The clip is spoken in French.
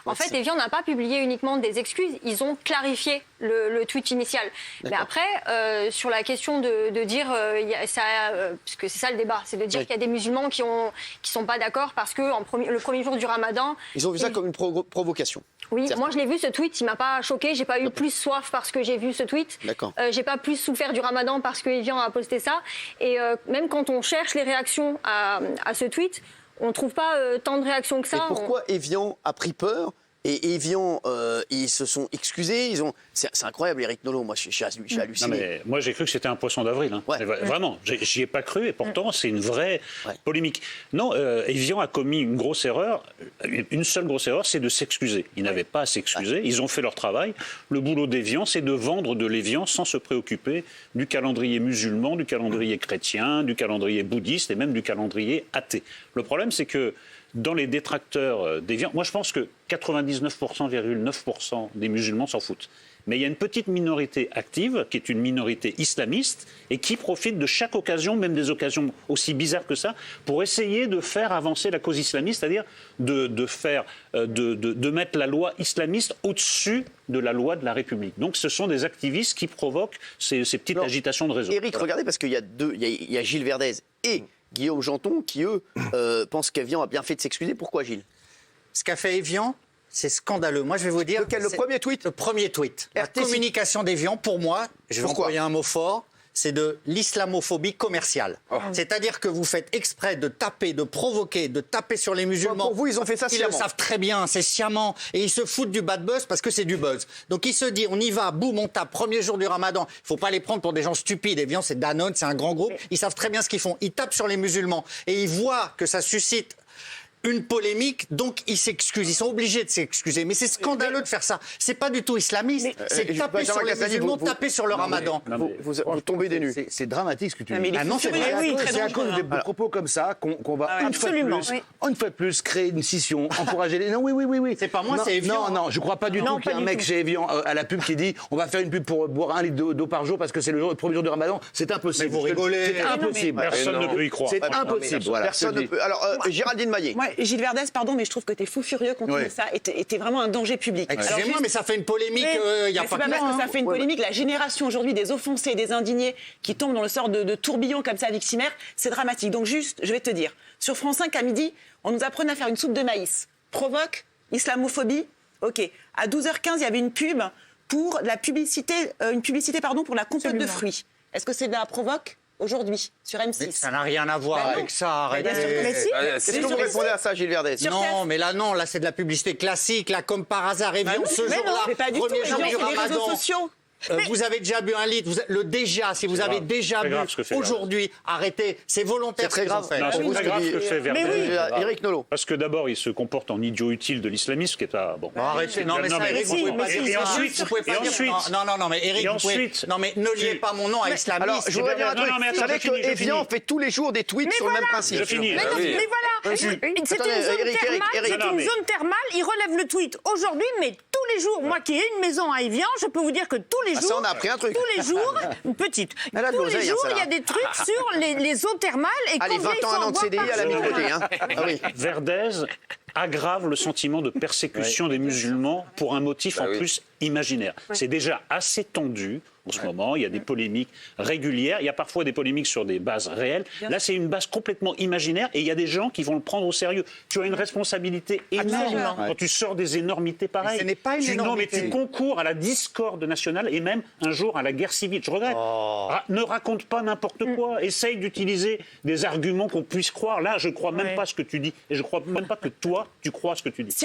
En fait, Evian n'a pas publié uniquement des excuses, ils ont clarifié le tweet initial. Mais après, sur la question de dire, parce que c'est ça le débat, c'est de dire qu'il y a des musulmans qui sont pas d'accord parce que le premier jour du Ramadan... Ils ont vu ça comme une provocation. Oui, moi je l'ai vu ce tweet, il m'a pas choqué, j'ai pas eu plus soif parce que j'ai vu ce tweet. J'ai pas plus souffert du Ramadan parce que Evian a posté ça. Et même quand on cherche les réactions à ce tweet, on ne trouve pas tant de réactions que ça. Et pourquoi Evian a pris peur? Et Evian, ils se sont excusés. C'est incroyable, Éric Nolot. Moi, je suis halluciné. Non, mais moi, j'ai cru que c'était un poisson d'avril. Hein. Vraiment, j'y ai pas cru. Et pourtant, c'est une vraie polémique. Non, Evian a commis une grosse erreur. Une seule grosse erreur, c'est de s'excuser. Ils n'avaient pas à s'excuser. Ils ont fait leur travail. Le boulot d'Evian, c'est de vendre de l'Evian sans se préoccuper du calendrier musulman, du calendrier chrétien, du calendrier bouddhiste et même du calendrier athée. Le problème, c'est que dans les détracteurs d'Evian, moi je pense que 99,9% des musulmans s'en foutent. Mais il y a une petite minorité active, qui est une minorité islamiste, et qui profite de chaque occasion, même des occasions aussi bizarres que ça, pour essayer de faire avancer la cause islamiste, c'est-à-dire de mettre la loi islamiste au-dessus de la loi de la République. Donc ce sont des activistes qui provoquent ces petites agitations de réseau. Éric, regardez, parce qu'il y a Gilles Verdez et Guillaume Janton qui, eux, pensent qu'Evian a bien fait de s'excuser. Pourquoi, Gilles? Ce qu'a fait Evian, c'est scandaleux. Moi, je vais vous dire... Le premier tweet? Le premier tweet. La communication d'Evian, pour moi, je vais employer un mot fort, c'est de l'islamophobie commerciale. C'est-à-dire que vous faites exprès de taper, de provoquer, de taper sur les musulmans. Pour vous, ils ont fait ça sciemment. Ils le savent très bien, c'est sciemment. Et ils se foutent du bad buzz parce que c'est du buzz. Donc ils se disent, on y va, boum, on tape, premier jour du Ramadan. Il ne faut pas les prendre pour des gens stupides. Evian, c'est Danone, c'est un grand groupe. Ils savent très bien ce qu'ils font. Ils tapent sur les musulmans et ils voient que ça suscite une polémique, donc ils s'excusent. Ils sont obligés de s'excuser. Mais c'est scandaleux de faire ça. C'est pas du tout islamiste. C'est taper sur les musulmans, taper sur le Ramadan. Vous tombez des nues. C'est dramatique ce que tu dis. C'est à cause de propos comme ça qu'on va une fois de plus créer une scission, encourager les... Non, oui. C'est pas moi, c'est Evian. Non, je crois pas du tout qu'il y a un mec chez Evian à la pub qui dit on va faire une pub pour boire 1 litre d'eau par jour parce que c'est le premier jour du Ramadan. C'est impossible. Mais vous rigolez. C'est impossible. Personne ne peut y croire. C'est impossible. Personne ne peut. Alors, Géraldine Maillet. Gilles Verdez, pardon, mais je trouve que t'es fou furieux quand tu dis ça. Et t'es vraiment un danger public. Excusez-moi, mais ça fait une polémique. Il y a pas que parce que ça fait une polémique. La génération aujourd'hui des offensés, des indignés qui tombent dans le sort de tourbillon comme ça à Victimaire, c'est dramatique. Donc juste, je vais te dire, sur France 5 à midi, on nous apprenait à faire une soupe de maïs. Provoque, islamophobie, ok. À 12h15, il y avait une pub pour la publicité, pour la compote de fruits. Est-ce que c'est de la provoque aujourd'hui sur M6? Mais ça n'a rien à voir avec ça. Arrêtez. Est-ce que vous répondez à ça, Gilles Verdez? Non, mais là, c'est de la publicité classique. Là, comme par hasard, Evian, ce jour-là, premier jour du Ramadan. Les réseaux sociaux. Vous avez déjà bu un litre, si vous avez déjà bu aujourd'hui, arrêtez, c'est volontaire. C'est très grave. C'est très grave ce que fait Verdez. Éric Nolot. Parce que d'abord, il se comporte en idiot utile de l'islamisme, qui est pas bon. Arrêtez. Non, mais ça, Éric, vous pouvez pas dire ça. Vous pouvez pas dire ça. Non, mais Éric, vous pouvez... Non, mais ne liez pas mon nom à islamiste. Alors, je voudrais dire un truc. Vous savez que Evian fait tous les jours des tweets sur le même principe. Je finis. Mais voilà, c'était une zone thermale. Il relève le tweet aujourd'hui, mais tous les jours, moi qui ai une maison à Evian, je peux vous dire que tous les jours... Ça, on a appris un truc. Tous les jours, une petite. Tous les jours, il y a des trucs sur les eaux thermales. Et allez, 20 ans, un an de CDI à la mi-côté. Verdez aggrave le sentiment de persécution des musulmans pour un motif en plus imaginaire. C'est déjà assez tendu en ce moment, il y a des polémiques régulières, il y a parfois des polémiques sur des bases réelles. Là, c'est une base complètement imaginaire et il y a des gens qui vont le prendre au sérieux. Tu as une responsabilité énorme quand tu sors des énormités pareilles. Ce n'est pas une énormité. Non, mais tu concours à la discorde nationale et même un jour à la guerre civile. Je regrette. Ne raconte pas n'importe quoi. Essaye d'utiliser des arguments qu'on puisse croire. Là, je ne crois même pas ce que tu dis et je ne crois même pas que toi, tu crois ce que tu dis.